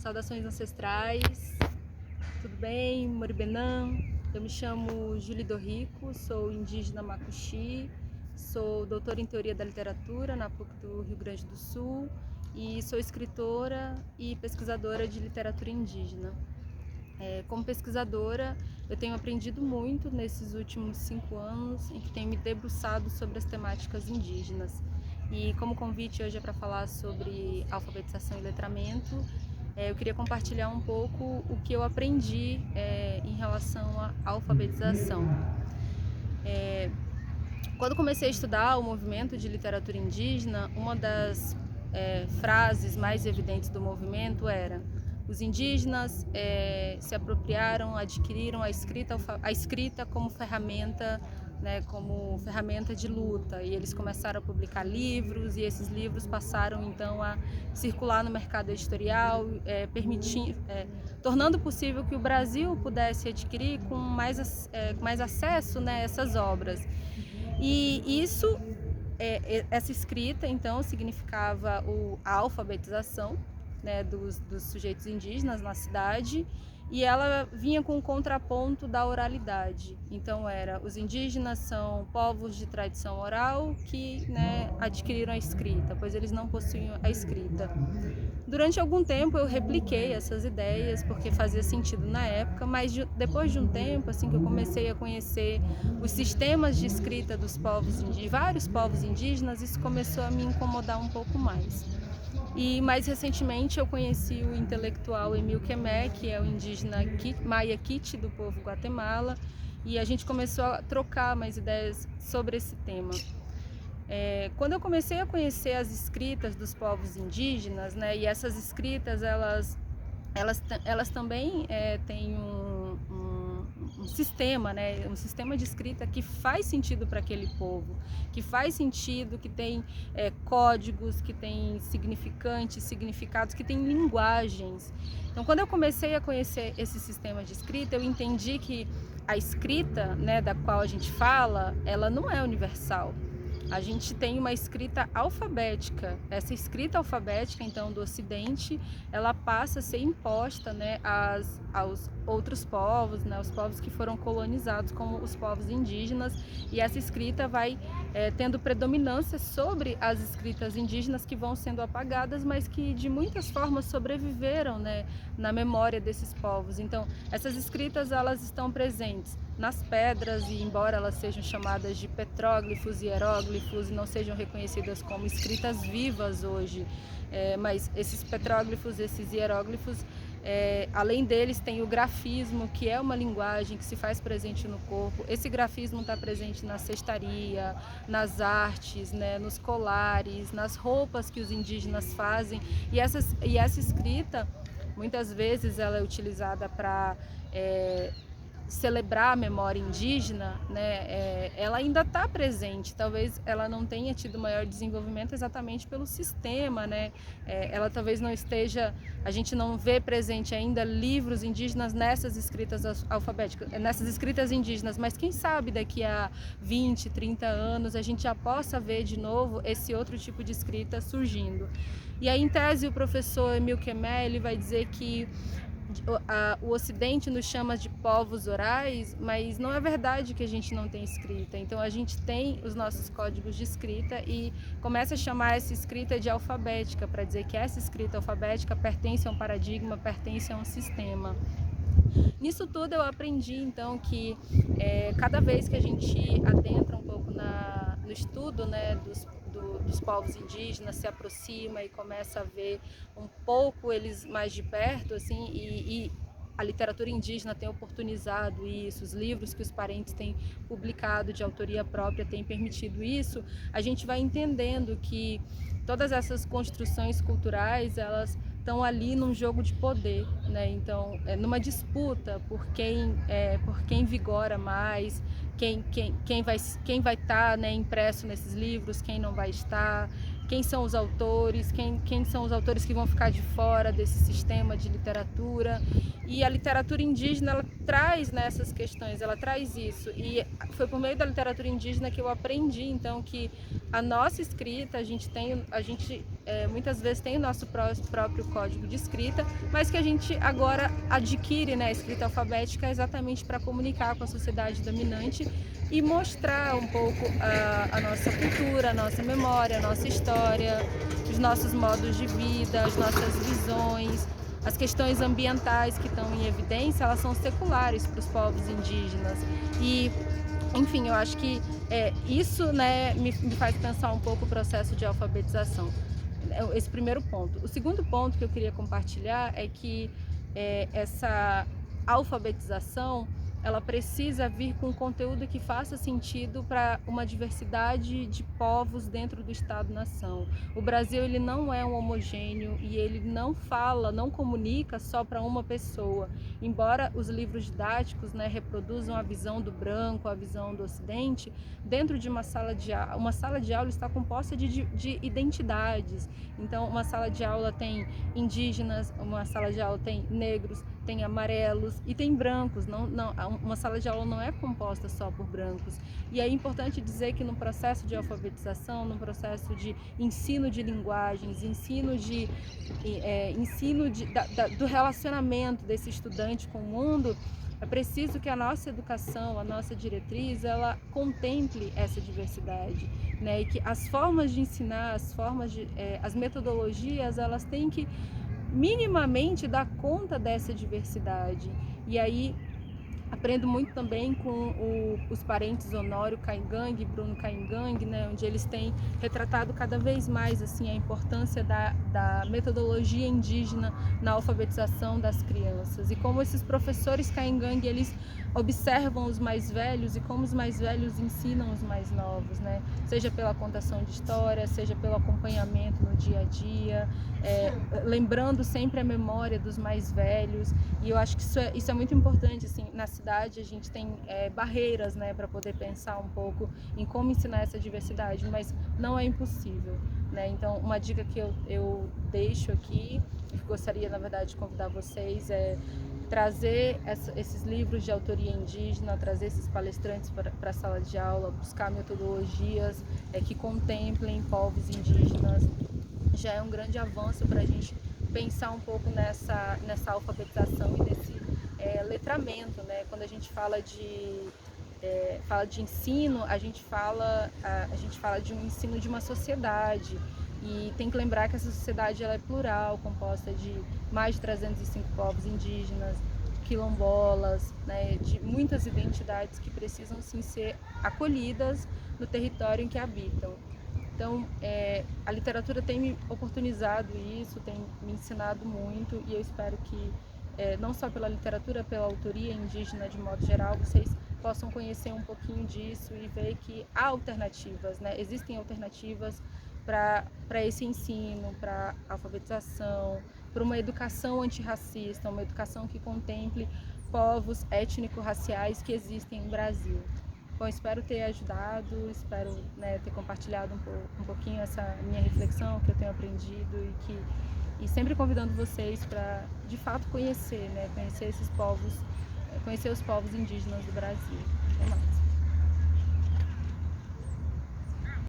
Saudações ancestrais, tudo bem? Moribenã. Eu me chamo Julie Dorrico, sou indígena Macuxi, sou doutora em Teoria da Literatura na PUC do Rio Grande do Sul e sou escritora e pesquisadora de literatura indígena. Como pesquisadora, eu tenho aprendido muito nesses últimos 5 anos em que tenho me debruçado sobre as temáticas indígenas. E como convite hoje é para falar sobre alfabetização e letramento, eu queria compartilhar um pouco o que eu aprendi em relação à alfabetização. Quando comecei a estudar o movimento de literatura indígena, uma das frases mais evidentes do movimento era: os indígenas se apropriaram, adquiriram a escrita como ferramenta, como ferramenta de luta, e eles começaram a publicar livros, e esses livros passaram então a circular no mercado editorial, tornando possível que o Brasil pudesse adquirir com mais acesso, essas obras. E isso, essa escrita, então, significava a alfabetização, dos sujeitos indígenas na cidade, e ela vinha com o contraponto da oralidade. Então, os indígenas são povos de tradição oral que adquiriram a escrita, pois eles não possuíam a escrita. Durante algum tempo eu repliquei essas ideias porque fazia sentido na época, mas depois de um tempo, assim que eu comecei a conhecer os sistemas de escrita dos vários povos indígenas, isso começou a me incomodar um pouco mais. E mais recentemente eu conheci o intelectual Emil Quemé, que é o indígena Maia Kit do povo Guatemala, e a gente começou a trocar mais ideias sobre esse tema. Quando eu comecei a conhecer as escritas dos povos indígenas, e essas escritas elas também têm um sistema, um sistema de escrita que faz sentido para aquele povo, que faz sentido, que tem códigos, que tem significados, que tem linguagens. Então, quando eu comecei a conhecer esse sistema de escrita, eu entendi que a escrita, da qual a gente fala, ela não é universal. A gente tem uma escrita alfabética. Essa escrita alfabética, então, do Ocidente, ela passa a ser imposta, aos outros povos, os povos que foram colonizados, como os povos indígenas, e essa escrita vai tendo predominância sobre as escritas indígenas que vão sendo apagadas, mas que de muitas formas sobreviveram, na memória desses povos. Então, essas escritas, elas estão presentes nas pedras, e embora elas sejam chamadas de petróglifos e hieróglifos e não sejam reconhecidas como escritas vivas hoje, mas esses petróglifos, esses hieróglifos, além deles tem o grafismo, que é uma linguagem que se faz presente no corpo. Esse grafismo está presente na cestaria, nas artes, nos colares, nas roupas que os indígenas fazem, e essa escrita, muitas vezes ela é utilizada para celebrar a memória indígena, ela ainda está presente. Talvez ela não tenha tido maior desenvolvimento exatamente pelo sistema, ela talvez não esteja, a gente não vê presente ainda livros indígenas nessas escritas alfabéticas, nessas escritas indígenas, mas quem sabe daqui a 20, 30 anos a gente já possa ver de novo esse outro tipo de escrita surgindo. E aí, em tese, o professor Emil Quemé, ele vai dizer que o Ocidente nos chama de povos orais, mas não é verdade que a gente não tem escrita. Então a gente tem os nossos códigos de escrita e começa a chamar essa escrita de alfabética, para dizer que essa escrita alfabética pertence a um paradigma, pertence a um sistema. Nisso tudo eu aprendi então que cada vez que a gente adentra um pouco no estudo, dos povos indígenas, se aproxima e começa a ver um pouco eles mais de perto, assim, e a literatura indígena tem oportunizado isso, os livros que os parentes têm publicado de autoria própria têm permitido isso, a gente vai entendendo que todas essas construções culturais, elas estão ali num jogo de poder, então numa disputa por quem vigora mais, quem vai estar impresso nesses livros, quem não vai estar, quem são os autores, quem são os autores que vão ficar de fora desse sistema de literatura. E a literatura indígena, ela traz nessas questões, ela traz isso. E foi por meio da literatura indígena que eu aprendi, então, que a nossa escrita, a gente muitas vezes tem o nosso próprio código de escrita, mas que a gente agora adquire, né, a escrita alfabética exatamente para comunicar com a sociedade dominante e mostrar um pouco a nossa cultura, a nossa memória, a nossa história, os nossos modos de vida, as nossas visões. As questões ambientais que estão em evidência, elas são seculares para os povos indígenas. E, enfim, eu acho que isso, né, me faz pensar um pouco o processo de alfabetização. Esse primeiro ponto. O segundo ponto que eu queria compartilhar é que essa alfabetização, ela precisa vir com conteúdo que faça sentido para uma diversidade de povos dentro do Estado-nação. O Brasil, ele não é um homogêneo e ele não comunica só para uma pessoa. Embora os livros didáticos, né, reproduzam a visão do branco, a visão do Ocidente, dentro de uma sala de aula está composta de identidades. Então, uma sala de aula tem indígenas, uma sala de aula tem negros, tem amarelos e tem brancos. Uma sala de aula não é composta só por brancos. E é importante dizer que no processo de alfabetização, no processo de ensino de linguagens, ensino do relacionamento desse estudante com o mundo, é preciso que a nossa educação, a nossa diretriz, ela contemple essa diversidade, né? E que as formas de ensinar, as metodologias, elas têm que minimamente dar conta dessa diversidade. E aí aprendo muito também com os parentes Honório Caingangue e Bruno Caingangue, né, onde eles têm retratado cada vez mais assim a importância da metodologia indígena na alfabetização das crianças e como esses professores Caingangue, eles observam os mais velhos e como os mais velhos ensinam os mais novos, né, seja pela contação de história, seja pelo acompanhamento no dia a dia, lembrando sempre a memória dos mais velhos. E eu acho que isso é muito importante, assim, na cidade a gente tem barreiras, né, para poder pensar um pouco em como ensinar essa diversidade, mas não é impossível, né? Então, uma dica que eu deixo aqui, e gostaria, na verdade, de convidar vocês, é trazer esses livros de autoria indígena, trazer esses palestrantes para a sala de aula, buscar metodologias que contemplem povos indígenas. Já é um grande avanço para a gente pensar um pouco nessa alfabetização e nesse letramento, né? Quando a gente fala de ensino, a gente fala de um ensino de uma sociedade, e tem que lembrar que essa sociedade ela é plural, composta de mais de 305 povos indígenas, quilombolas, né? De muitas identidades que precisam sim ser acolhidas no território em que habitam. Então, a literatura tem me oportunizado isso, tem me ensinado muito, e eu espero que, não só pela literatura, pela autoria indígena de modo geral, vocês possam conhecer um pouquinho disso e ver que há alternativas, né? Existem alternativas para esse ensino, para alfabetização, para uma educação antirracista, uma educação que contemple povos étnico-raciais que existem no Brasil. Bom, espero ter ajudado, espero, né, ter compartilhado um pouquinho essa minha reflexão, que eu tenho aprendido, e sempre convidando vocês para, de fato, conhecer, né, conhecer esses povos, conhecer os povos indígenas do Brasil. Até mais.